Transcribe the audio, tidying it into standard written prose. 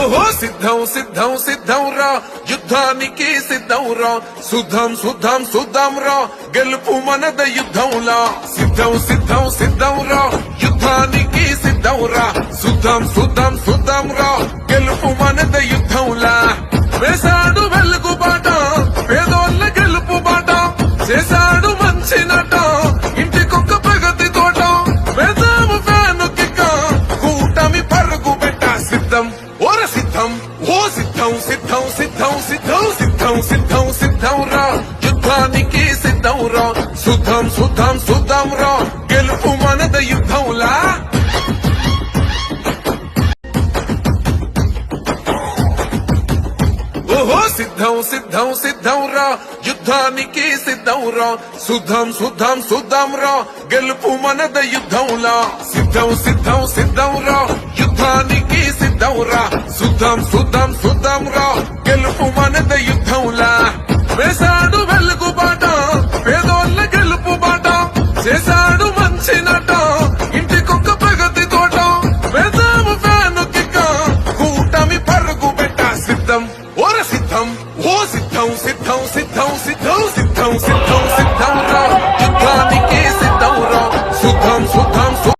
ఓహో సిద్ధం సిద్ధం సిద్ధం రా యుద్ధానికి సిద్ధం రా సుధం సుధం సుధం రా గెలుపు మనద యుద్ధంలా సిద్ధం సిద్ధం సిద్ధం రా యుద్ధానికి సిద్ధం రా సుధం సుధం సుధం రా గెలుపు మనద యుద్ధంలా వేసాడు వెలుగు బాట పేదోళ్ళ గెలుపు బాట చేశాడు మంచి నట ఇంటికొక్క ప్రగతి తోట వేదాము ఫ్యాను కిక్క కూటమి పరుగు పెట్ట సిద్ధం ఓర సిద్ధం ఓ సిద్ధం సిద్ధం సిద్ధం సిద్ధం సిద్ధం సిద్ధం సిద్ధం రా యుద్ధానికి సిద్ధం రా సుధం సుధం సుధం రా గెలుపు మనద యుద్ధంలా ఓహో సిద్ధం సిద్ధం సిద్ధం రా యుద్ధానికి సిద్ధం రా సుధం సుధం సుధం రా గెలుపు మనద యుద్ధంలా సిద్ధం సిద్ధం సిద్ధం రా యుద్ధానికి సిద్ధం రా సుధం సుధం సుధం రా గెలుపు మనద యుద్ధంలా వేసాడు వెలుగు బాట పేదోళ్ళ గెలుపు బాట చేశాడు మంచి నట ఇంటికొక్క ప్రగతి తోట వేదాము ఫ్యాను కిక్క కూటమి పరుగు పెట్ట సిద్ధం ఓర సిద్ధం ఓ సిద్ధం సిద్ధం సిద్ధం సిద్ధం సిద్ధం సిద్ధం సిద్ధం రా యుద్ధానికి